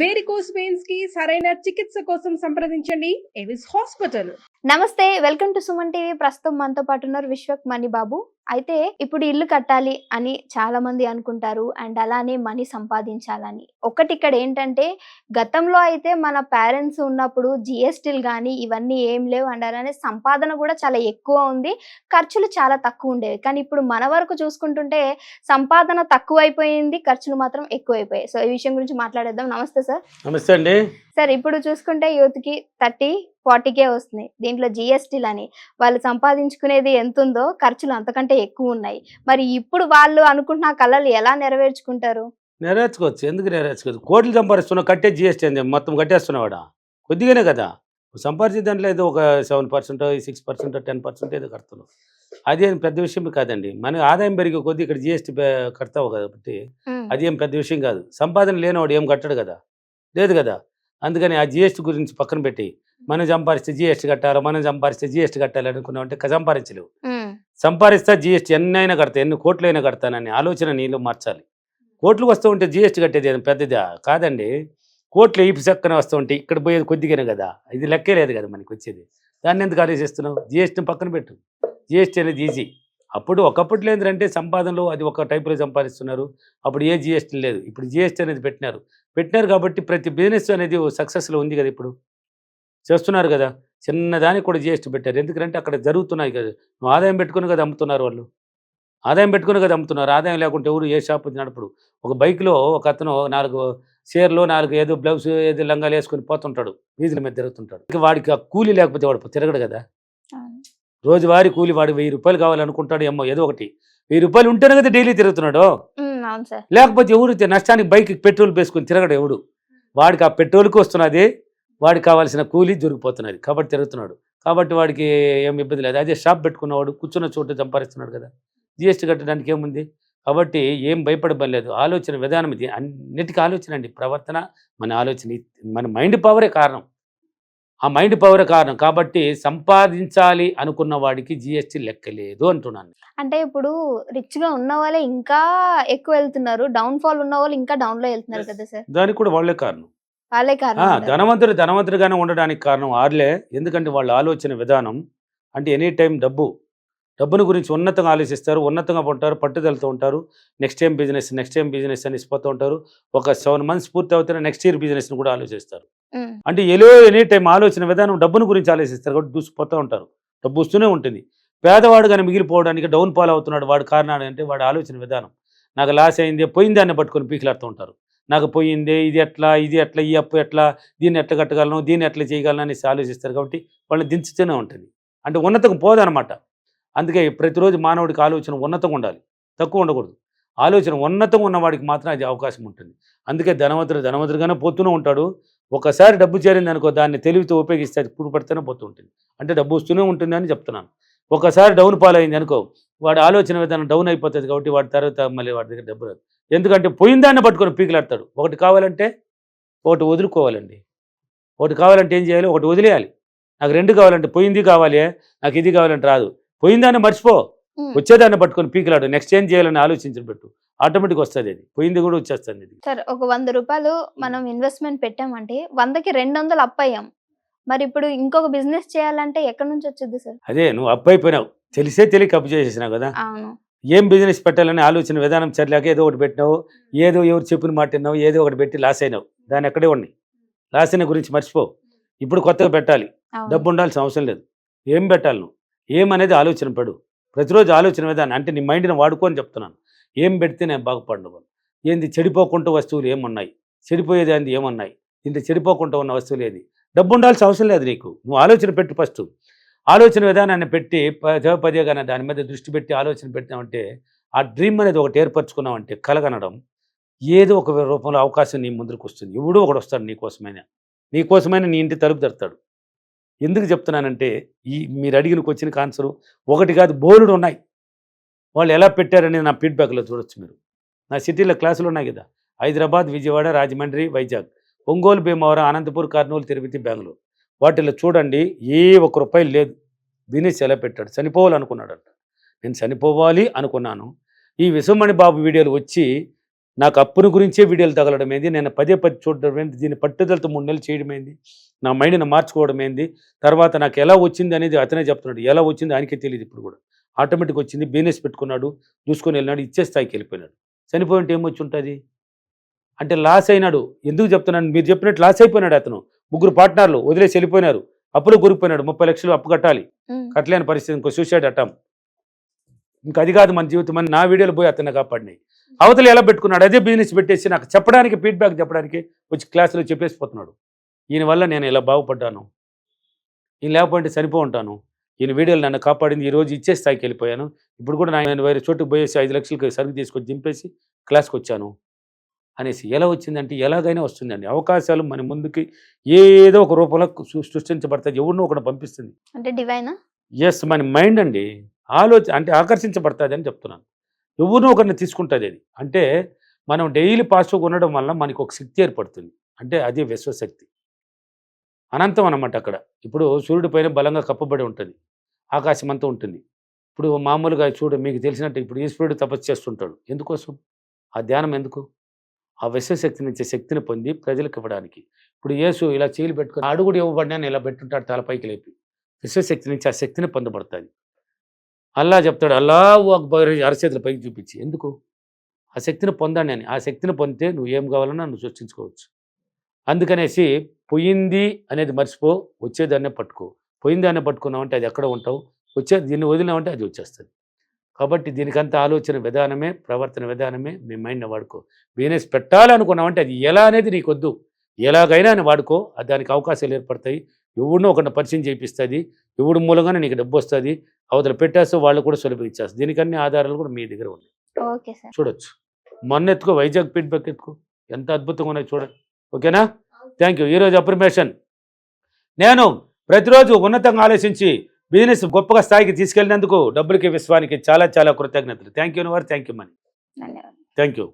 Varicose veins కి సరైన చికిత్స కోసం సంప్రదించండి ఎవిస్ హాస్పిటల్. నమస్తే, వెల్కమ్ టు సుమన్ టీవీ. ప్రస్తుతం మనతో పాటు ఉన్నారు విశ్వక్ మణి బాబు. అయితే ఇప్పుడు ఇల్లు కట్టాలి అని చాలా మంది అనుకుంటారు, అండ్ అలానే మనీ సంపాదించాలని. ఒకటి ఇక్కడ ఏంటంటే, గతంలో అయితే మన పేరెంట్స్ ఉన్నప్పుడు జిఎస్టీలు కానీ ఇవన్నీ ఏం లేవు, అండ్ అలానే సంపాదన కూడా చాలా ఎక్కువ ఉంది, ఖర్చులు చాలా తక్కువ ఉండేవి. కానీ ఇప్పుడు మన వరకు చూసుకుంటుంటే సంపాదన తక్కువైపోయింది, ఖర్చులు మాత్రం ఎక్కువైపోయాయి. సో ఈ విషయం గురించి మాట్లాడేద్దాం. నమస్తే సార్. నమస్తే అండి సార్, ఇప్పుడు చూసుకుంటే యూత్కి 30-40K వస్తున్నాయి. దీంట్లో జిఎస్టీలు అని వాళ్ళు సంపాదించుకునేది ఎంత ఉందో ఖర్చులు అంతకంటే ఎక్కువ ఉన్నాయి. మరి ఇప్పుడు వాళ్ళు అనుకుంటున్న కళలు ఎలా నెరవేర్చుకుంటారు? నెరవేర్చుకోవచ్చు, ఎందుకు నెరవేర్చుకోవచ్చు? కోట్లు సంపాదిస్తున్నావు, కట్టే జిఎస్టీ అని మొత్తం కట్టేస్తున్నావాడా? కొద్దిగానే కదా సంపాదించే దాంట్లో ఏదో ఒక 7%, 6%, 10% ఏదో కడుతున్నావు. అదేం పెద్ద విషయం కాదండి. మన ఆదాయం పెరిగే కొద్ది ఇక్కడ జిఎస్టీ కడతావు కాబట్టి అదేం పెద్ద విషయం కాదు. సంపాదన లేనివాడు ఏం కట్టడు కదా, లేదు కదా. అందుకని ఆ జిఎస్టీ గురించి పక్కన పెట్టి మనం సంపాదిస్తే జిఎస్టీ కట్టాలి, మనం సంపాదిస్తే జిఎస్టీ కట్టాలి అనుకున్నామంటే సంపాదించలేవు. సంపాదిస్తా జిఎస్టీ ఎన్నైనా కడతా, ఎన్ని కోట్లైనా కడతానని ఆలోచన నీళ్ళు మార్చాలి. కోట్లు వస్తూ ఉంటే జిఎస్టీ కట్టేది ఏదో పెద్దదా కాదండి. కోట్లు ఈ చక్కన వస్తూ ఉంటే ఇక్కడ పోయేది కొద్దిగానే కదా, ఇది లెక్కే లేదు కదా మనకి వచ్చేది. దాన్ని ఎందుకు ఆలోచిస్తున్నావు? జిఎస్టీని పక్కన పెట్టు. జిఎస్టీ అనేది ఈజీ. అప్పుడు ఒకప్పట్లో ఏంటంటే సంపాదనలో అది ఒక టైపులో సంపాదిస్తున్నారు, అప్పుడు ఏ జిఎస్టీ లేదు. ఇప్పుడు జిఎస్టీ అనేది పెట్టినారు కాబట్టి ప్రతి బిజినెస్ అనేది సక్సెస్లో ఉంది కదా, ఇప్పుడు చేస్తున్నారు కదా. చిన్నదానికి కూడా జిఎస్టీ పెట్టారు, ఎందుకంటే అక్కడ జరుగుతున్నాయి కదా. నువ్వు ఆదాయం పెట్టుకుని కదా అమ్ముతున్నారు, వాళ్ళు ఆదాయం పెట్టుకుని కదా అమ్ముతున్నారు. ఆదాయం లేకుంటే ఎవరు ఏ షాప్ నడపడు. ఒక బైక్లో ఒక అతను 4 చీరలు 4 ఏదో బ్లౌజ్ ఏదో లంగాలు వేసుకొని పోతుంటాడు, వీధుల మీద తిరుగుతుంటాడు. వాడికి ఆ కూలీ లేకపోతే వాడు తిరగడు కదా. రోజువారీ కూలి వాడు 1000 రూపాయలు కావాలనుకుంటాడు, ఏమో ఏదో ఒకటి 1000 రూపాయలు ఉంటేనే కదా డైలీ తిరుగుతున్నాడు. లేకపోతే ఎవరు నష్టానికి బైక్ పెట్రోల్ వేసుకుని తిరగడు ఎవడు. వాడికి ఆ పెట్రోల్కి వస్తున్నది, వాడికి కావాల్సిన కూలీ దొరికిపోతున్నది కాబట్టి తిరుగుతున్నాడు. కాబట్టి వాడికి ఏం ఇబ్బంది లేదు. అదే షాప్ పెట్టుకున్నవాడు కూర్చున్న చోటు సంపాదిస్తున్నాడు కదా. జిఎస్టీ కట్టడానికి ఏముంది? కాబట్టి ఏం భయపడబం లేదు. ఆలోచన విధానం ఇది, అన్నిటికీ ఆలోచన అండి. ప్రవర్తన మన ఆలోచన, మన మైండ్ పవరే కారణం. ఆ మైండ్ పవర్ కారణం కాబట్టి సంపాదించాలి అనుకున్న వాడికి జిఎస్టీ లెక్కలేదు అంటున్నాను. అంటే ఇప్పుడు రిచ్ గా ఉన్న వాళ్ళే ఇంకా ఎక్కువ వెళ్తున్నారు, డౌన్ ఫాల్ ఉన్న వాళ్ళు ఇంకా డౌన్ లో వెళ్తున్నారు కదా సార్. దానికి కూడా వాళ్ళే కారణం. వాళ్ళే కారణం. ధనవంతుడిగానే ఉండడానికి కారణం వాళ్ళే. ఎందుకంటే వాళ్ళ ఆలోచన విధానం అంటే ఎనీ టైం డబ్బును గురించి ఉన్నతంగా ఆలోచిస్తారు, ఉన్నతంగా ఉంటారు, పట్టుదలతో ఉంటారు. నెక్స్ట్ టైం బిజినెస్ అని ఇసిపోతూ ఉంటారు. ఒక 7 months పూర్తి అవుతున్న నెక్స్ట్ ఇయర్ బిజినెస్ని కూడా ఆలోచిస్తారు. అంటే ఎనీ టైం ఆలోచన విధానం డబ్బును గురించి ఆలోచిస్తారు కాబట్టి దూసిపోతూ ఉంటారు. డబ్బు వస్తూనే ఉంటుంది. పేదవాడు కానీ మిగిలిపోవడానికి డౌన్ ఫాల్ అవుతున్నాడు, వాడు కారణాలు అంటే వాడి ఆలోచన విధానం. నాకు లాస్ అయింది, పోయిందాన్ని పట్టుకొని పీకిలాడుతూ ఉంటారు. నాకు పోయిందే, ఇది ఎట్లా, ఈ అప్పు ఎట్లా, దీన్ని ఎట్లా కట్టగలను, దీన్ని ఎట్లా చేయగలను అనేసి ఆలోచిస్తారు. కాబట్టి వాళ్ళని దించుతూనే ఉంటుంది. అంటే ఉన్నతంగా పోదనమాట. అందుకే ప్రతిరోజు మానవుడికి ఆలోచన ఉన్నతంగా ఉండాలి, తక్కువ ఉండకూడదు. ఆలోచన ఉన్నతంగా ఉన్నవాడికి మాత్రం అది అవకాశం ఉంటుంది. అందుకే ధనవంతుడిగానే పోతూనే ఉంటాడు. ఒకసారి డబ్బు చేరింది అనుకో, దాన్ని తెలివితో ఉపయోగిస్తే అది ఇప్పుడు పడితేనే పోతూ ఉంటుంది. అంటే డబ్బు వస్తూనే ఉంటుంది అని చెప్తున్నాను. ఒకసారి డౌన్ ఫాల్ అయింది అనుకో, వాడి ఆలోచన విధానం డౌన్ అయిపోతుంది. కాబట్టి వాడి తర్వాత మళ్ళీ వాడి దగ్గర డబ్బు రాదు. ఎందుకంటే పోయిందాన్ని పట్టుకొని పీకిలాడతాడు. ఒకటి కావాలంటే ఒకటి వదులుకోవాలండి. ఒకటి కావాలంటే ఏం చేయాలి? ఒకటి వదిలేయాలి. నాకు 2 కావాలంటే పోయింది కావాలి, నాకు ఇది కావాలంటే రాదు. పోయిందాన్ని మర్చిపో, వచ్చేదాన్ని పట్టుకొని పీకిలాడు. నెక్స్ట్ ఏం చేయాలని ఆలోచించి పెట్టు, ఆటోమేటిక్ వస్తుంది. అది పోయింది కూడా వచ్చేస్తుంది. సార్, ఒక 100 రూపాయలు మనం ఇన్వెస్ట్మెంట్ పెట్టామంటే 100కి 200 అప్పు అయ్యాం. మరి ఇప్పుడు ఇంకొక బిజినెస్ చేయాలంటే ఎక్కడి నుంచి వచ్చేది సార్? అదే నువ్వు అప్పు అయిపోయినావు, తెలియక అప్పు చేసేసినావు కదా. ఏం బిజినెస్ పెట్టాలని ఆలోచన విధానం చర్యలేక ఏదో ఒకటి పెట్టినావు, ఏదో ఎవరు చెప్పిన మాట విన్నావు, ఏదో ఒకటి పెట్టి లాస్ అయినావు. దాన్ని ఎక్కడే ఉన్నాయి. లాస్ అయిన గురించి మర్చిపో. ఇప్పుడు కొత్తగా పెట్టాలి, డబ్బు ఉండాల్సిన అవసరం లేదు. ఏం పెట్టాలి నువ్వు, ఏమనేది ఆలోచన పడు. ప్రతిరోజు ఆలోచన విధానం అంటే నీ మైండ్ని వాడుకోని చెప్తున్నాను. ఏం పెడితే నేను బాగుపడను, ఏంది చెడిపోకుండా వస్తువులు ఏమున్నాయి, చెడిపోయేది అంది ఏమున్నాయి, ఇంత చెడిపోకుండా ఉన్న వస్తువులు ఏది. డబ్బు ఉండాల్సిన అవసరం లేదు నీకు. నువ్వు ఆలోచన పెట్టు. ఫస్ట్ ఆలోచన విధానాన్ని పెట్టి పదే కానీ దాని మీద దృష్టి పెట్టి ఆలోచన పెట్టినామంటే, ఆ డ్రీమ్ అనేది ఒకటి ఏర్పరచుకున్నామంటే, కలగనడం ఏదో ఒక రూపంలో అవకాశం నీ ముందుకు వస్తుంది. ఎవడో ఒకడు వస్తాడు నీకోసమైన నీ ఇంటి తలుపు తెరుతాడు. ఎందుకు చెప్తున్నానంటే, మీరు అడిగిన క్వశ్చన్ ఆన్సరు ఒకటి కాదు, బోర్డు ఉన్నాయి. వాళ్ళు ఎలా పెట్టారనేది నా ఫీడ్బ్యాక్లో చూడొచ్చు. మీరు నా సిటీలో క్లాసులు ఉన్నాయి కదా, హైదరాబాద్, విజయవాడ, రాజమండ్రి, వైజాగ్, ఒంగోలు, భీమవరం, అనంతపూర్, కర్నూలు, తిరుపతి, బెంగళూరు. వాటిల్లో చూడండి, ఏ ₹1 లేదు. వినేసి ఎలా పెట్టాడు, చనిపోవాలనుకున్నాడంట. నేను చనిపోవాలి అనుకున్నాను. ఈ విశ్వమణి బాబు వీడియోలు వచ్చి నాకు అప్పుని గురించే వీడియోలు తగలడం ఏంది, నేను పదే చూడడం ఏంది, దీన్ని పట్టుదలతో 3 నెలలు చేయడం ఏంది, నా మైండ్ని మార్చుకోవడం ఏంది, తర్వాత నాకు ఎలా వచ్చింది అనేది అతనే చెప్తున్నాడు. ఎలా వచ్చింది ఆయనకే తెలియదు ఇప్పుడు కూడా. ఆటోమేటిక్ వచ్చింది, బిజినెస్ పెట్టుకున్నాడు, చూసుకొని వెళ్ళినాడు, ఇచ్చే స్థాయికి వెళ్ళిపోయినాడు. చనిపోయింటే ఏమొచ్చి ఉంటుంది అంటే లాస్ అయినాడు. ఎందుకు చెప్తున్నాను, మీరు చెప్పినట్టు లాస్ అయిపోయినాడు అతను. 3 పార్ట్నర్లు వదిలేసి వెళ్ళిపోయినారు, అప్పులు గురిపోయినాడు, 30 లక్షలు అప్పు కట్టాలి, కట్టలేని పరిస్థితి, ఇంకో సూసైడ్ అటెంప్ట్. ఇంకా అది కాదు మన జీవితం అని నా వీడియోలు పోయి అతన్ని కాపాడినాయి. అవతలు ఎలా పెట్టుకున్నాడు, అదే బిజినెస్ పెట్టేసి నాకు చెప్పడానికి, ఫీడ్బ్యాక్ చెప్పడానికి వచ్చి క్లాసులో చెప్పేసిపోతున్నాడు. ఈయన వల్ల నేను ఇలా బాగుపడ్డాను, ఈయన లేకపోతే చనిపో ఉంటాను, ఈయన వీడియోలు నన్ను కాపాడింది, ఈరోజు ఇచ్చే స్థాయికి వెళ్ళిపోయాను. ఇప్పుడు కూడా నేను వేరే చోటుకు పోయేసి 5 లక్షలకి సరుకు తీసుకొచ్చి దింపేసి క్లాస్కి వచ్చాను అనేసి. ఎలా వచ్చిందంటే ఎలాగైనా వస్తుందండి. అవకాశాలు మన ముందుకి ఏదో ఒక రూపంలో సృష్టించబడతాయి, ఎవరినో ఒకటి పంపిస్తుంది. అంటే డివైనా? ఎస్, మన మైండ్ అండి అంటే ఆకర్షించబడుతుంది అని చెప్తున్నాను. ఎవరినో ఒకరిని తీసుకుంటుంది అది. అంటే మనం డైలీ పాజిటివ్గా ఉండడం వల్ల మనకు ఒక శక్తి ఏర్పడుతుంది. అంటే అదే విశ్వశక్తి, అనంతం అన్నమాట. అక్కడ ఇప్పుడు సూర్యుడి పైన బలంగా కప్పబడి ఉంటుంది, ఆకాశం అంతా ఉంటుంది. ఇప్పుడు మామూలుగా మీకు తెలిసినట్టు ఇప్పుడు ఈశ్వరుడు తపస్సు చేస్తుంటాడు, ఎందుకోసం? ఆ ధ్యానం ఎందుకు? ఆ విశ్వశక్తి నుంచి శక్తిని పొంది ప్రజలకు ఇవ్వడానికి. ఇప్పుడు యేసు ఇలా చేతులు పెట్టుకుని అడుగుడు ఇవ్వబడినా ఇలా పెట్టుంటాడు తలపైకి లేపి, విశ్వశక్తి నుంచి ఆ శక్తిని పొందబడుతుంది. అల్లా చెప్తాడు, అల్లాహు అక్బర్ అరచేతుల పైకి చూపించి, ఎందుకు? ఆ శక్తిని పొందాను అని. ఆ శక్తిని పొందితే నువ్వు ఏం కావాలన్నా నువ్వు సృష్టించుకోవచ్చు. అందుకనేసి పోయింది అనేది మర్చిపో, వచ్చేదాన్నే పట్టుకో. పోయిందాన్నే పట్టుకున్నావంటే అది ఎక్కడ ఉంటావు, దీన్ని వదిలినామంటే అది వచ్చేస్తుంది. కాబట్టి దీనికంత ఆలోచన విధానమే, ప్రవర్తన విధానమే మీ మైండ్ని వాడుకో. బిజినెస్ పెట్టాలనుకున్నామంటే అది ఎలా అనేది నీకు వద్దు, ఎలాగైనా అని వాడుకో. దానికి అవకాశాలు ఏర్పడతాయి, ఎవరినో ఒకరిని పరిచయం చేయిస్తుంది, ఎవడి మూలంగానే నీకు డబ్బు వస్తుంది, అవతల పెట్టేస్తే వాళ్ళు కూడా సులభంగా ఇచ్చేస్తారు. దీనికన్నీ ఆధారాలు కూడా మీ దగ్గర ఉన్నాయి, ఓకే సార్, చూడొచ్చు. మొన్న ఎత్తుకో, వైజాగ్ ఫీడ్బ్యాక్ ఎత్తుకో, ఎంత అద్భుతంగా ఉన్నాయి చూడండి. ఓకేనా? Thank you. ఈరోజు అప్రిమేషన్, నేను ప్రతిరోజు ఉన్నతంగా ఆలోచించి బిజినెస్ గొప్పగా స్థాయికి తీసుకెళ్ళినందుకు డబ్బులకి విశ్వానికి చాలా చాలా కృతజ్ఞతలు. Thank you thank you money, ధన్యవాదాలు. Thank you.